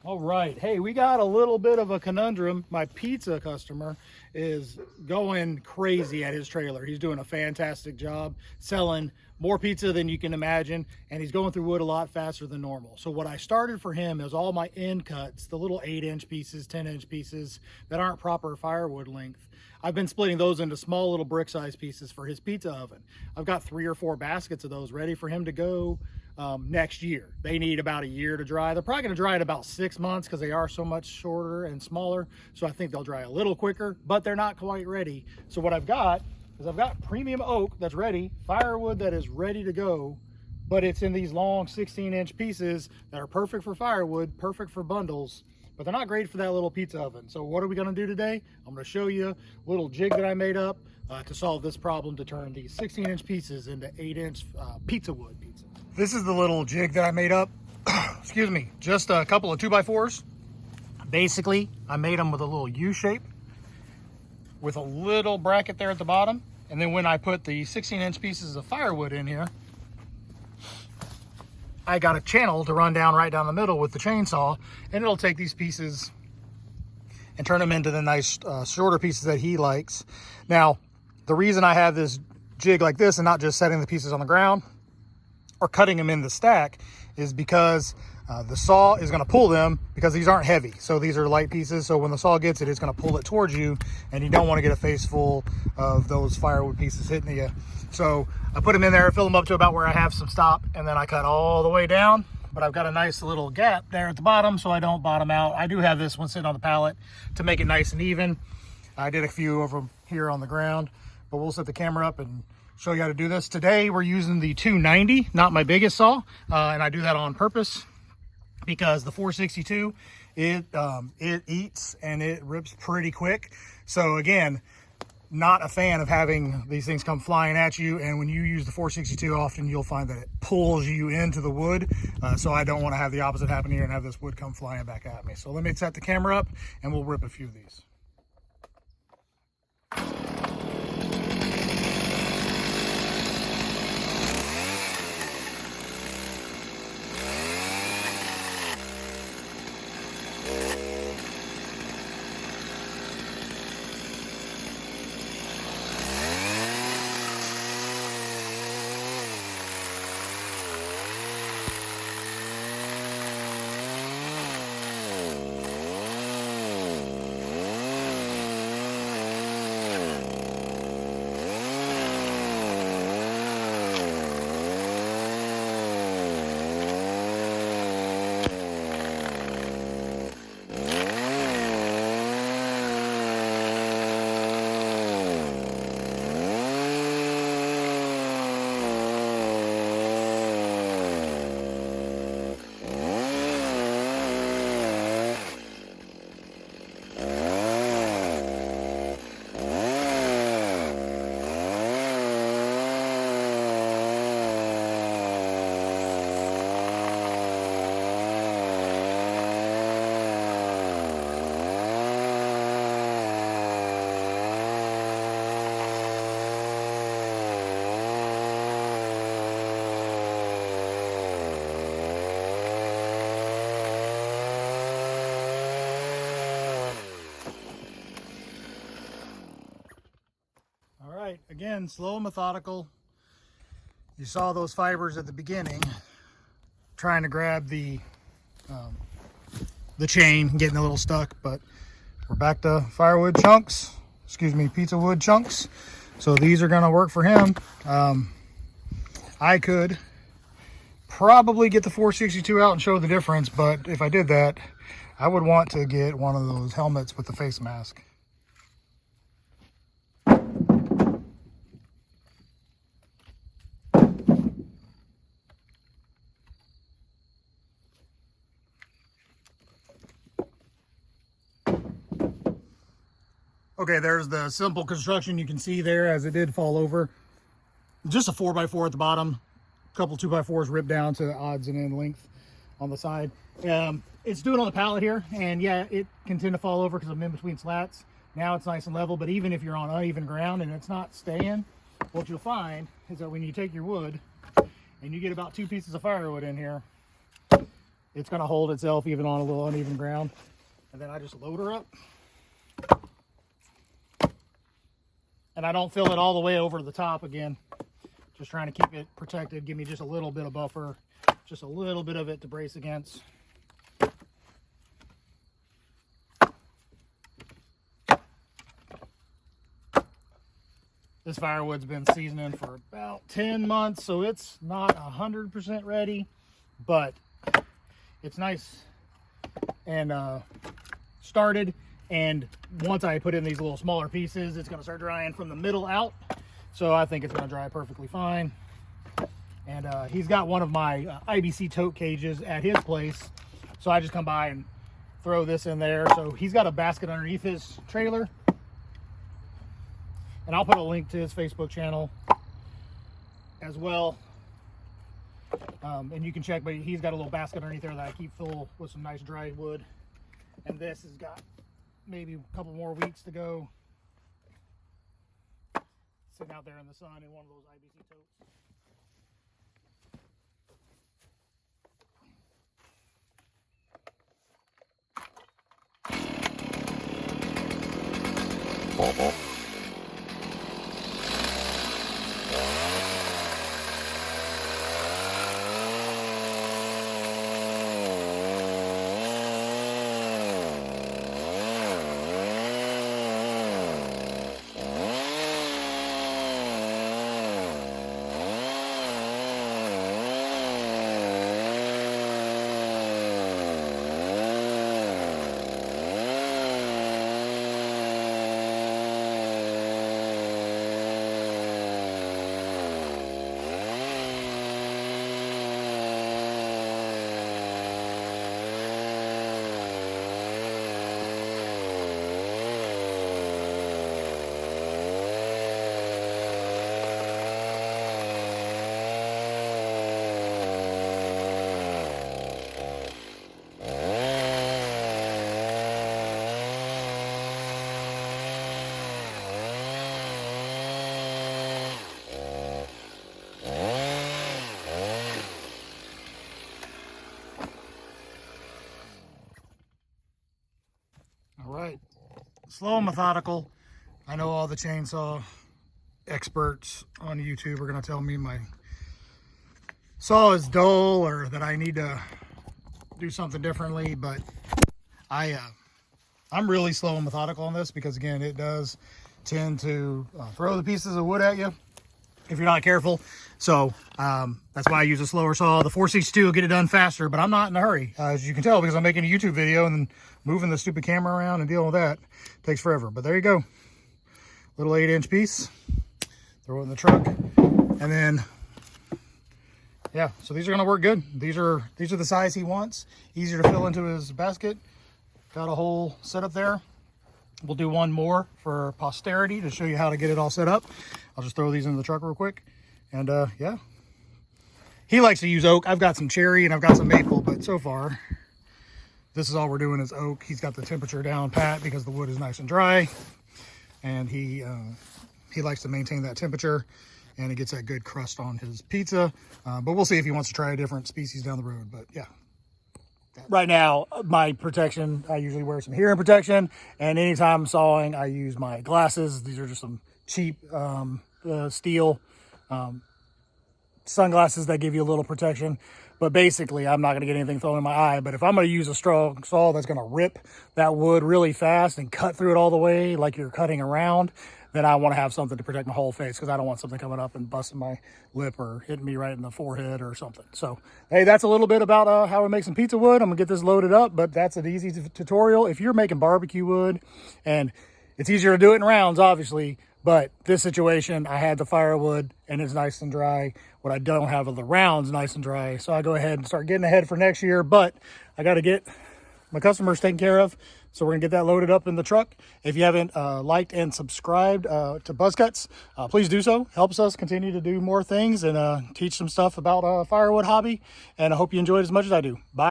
All right. Hey, we got a little bit of a conundrum. My pizza customer is going crazy at his trailer. He's doing a fantastic job selling more pizza than you can imagine, and he's going through wood a lot faster than normal. So what I started for him is all my end cuts, the little 8-inch pieces, 10-inch pieces that aren't proper firewood length. I've been splitting those into small little brick size pieces for his pizza oven. I've got 3 or 4 baskets of those ready for him to go next year. They need about a year to dry. They're probably going to dry in about 6 months because they are so much shorter and smaller. So I think they'll dry a little quicker, but they're not quite ready. So what I've got is I've got premium oak that's ready, firewood that is ready to go, but it's in these long 16-inch pieces that are perfect for firewood, perfect for bundles, but they're not great for that little pizza oven. So what are we going to do today? I'm going to show you a little jig that I made up to solve this problem, to turn these 16-inch pieces into 8-inch pizza wood pizzas. This is the little jig that I made up. Excuse me, just a couple of 2x4s. Basically, I made them with a little U shape with a little bracket there at the bottom. And then when I put the 16-inch pieces of firewood in here, I got a channel to run down right down the middle with the chainsaw, and it'll take these pieces and turn them into the nice shorter pieces that he likes. Now, the reason I have this jig like this and not just setting the pieces on the ground or cutting them in the stack is because the saw is going to pull them, because these aren't heavy. So these are light pieces. So when the saw gets it, it's going to pull it towards you, and you don't want to get a face full of those firewood pieces hitting you. So I put them in there, fill them up to about where I have some stop, and then I cut all the way down. But I've got a nice little gap there at the bottom so I don't bottom out. I do have this one sitting on the pallet to make it nice and even. I did a few over here on the ground, but we'll set the camera up and show you how to do this. Today we're using the 290, not my biggest saw, and I do that on purpose because the 462, it eats and it rips pretty quick. So again, not a fan of having these things come flying at you, and when you use the 462, often you'll find that it pulls you into the wood. So I don't want to have the opposite happen here and have this wood come flying back at me. So let me set the camera up and we'll rip a few of these. Again, slow and methodical. You saw those fibers at the beginning, trying to grab the chain, getting a little stuck, but we're back to firewood chunks, pizza wood chunks. So these are gonna work for him. I could probably get the 462 out and show the difference, but if I did that, I would want to get one of those helmets with the face mask. Okay, there's the simple construction you can see there as it did fall over. Just a 4x4 at the bottom, a couple 2x4s ripped down to the odds and end length on the side. It's doing on the pallet here, and yeah, it can tend to fall over because I'm in between slats. Now it's nice and level, but even if you're on uneven ground and it's not staying, what you'll find is that when you take your wood and you get about 2 pieces of firewood in here, it's going to hold itself even on a little uneven ground. And then I just load her up. And I don't fill it all the way over the top again. Just trying to keep it protected. Give me just a little bit of buffer. Just a little bit of it to brace against. This firewood's been seasoning for about 10 months, so it's not 100% ready, but it's nice and started. And once I put in these little smaller pieces, it's going to start drying from the middle out. So I think it's going to dry perfectly fine. And he's got one of my IBC tote cages at his place. So I just come by and throw this in there. So he's got a basket underneath his trailer. And I'll put a link to his Facebook channel as well. And you can check, but he's got a little basket underneath there that I keep full with some nice dry wood. And this has got maybe a couple more weeks to go. Sitting out there in the sun in one of those IBC totes. Slow and methodical. I know all the chainsaw experts on YouTube are going to tell me my saw is dull or that I need to do something differently, but I'm really slow and methodical on this because, again, it does tend to throw the pieces of wood at you if you're not careful. So that's why I use a slower saw. The 462 will get it done faster, but I'm not in a hurry, as you can tell, because I'm making a YouTube video and then moving the stupid camera around and dealing with that takes forever. But there you go, little 8-inch piece. Throw it in the truck, and then yeah. So these are gonna work good. These are the size he wants. Easier to fill into his basket. Got a whole setup there. We'll do one more for posterity to show you how to get it all set up. I'll just throw these in the truck real quick. And yeah, he likes to use oak. I've got some cherry and I've got some maple, but so far, this is all we're doing is oak. He's got the temperature down pat because the wood is nice and dry. And he likes to maintain that temperature, and it gets that good crust on his pizza. But we'll see if he wants to try a different species down the road, but yeah. Right now, my protection, I usually wear some hearing protection, and anytime I'm sawing, I use my glasses. These are just some cheap steel sunglasses that give you a little protection. But basically, I'm not going to get anything thrown in my eye. But if I'm going to use a strong saw that's going to rip that wood really fast and cut through it all the way like you're cutting around, then I want to have something to protect my whole face, because I don't want something coming up and busting my lip or hitting me right in the forehead or something. So, hey, that's a little bit about how to make some pizza wood. I'm going to get this loaded up, but that's an easy tutorial. If you're making barbecue wood, and it's easier to do it in rounds, obviously, but this situation, I had the firewood and it's nice and dry. What I don't have are the rounds nice and dry. So I go ahead and start getting ahead for next year, but I got to get my customers taken care of. So we're gonna get that loaded up in the truck. If you haven't liked and subscribed to Buzzcuts, please do so. Helps us continue to do more things and teach some stuff about firewood hobby. And I hope you enjoyed as much as I do. Bye.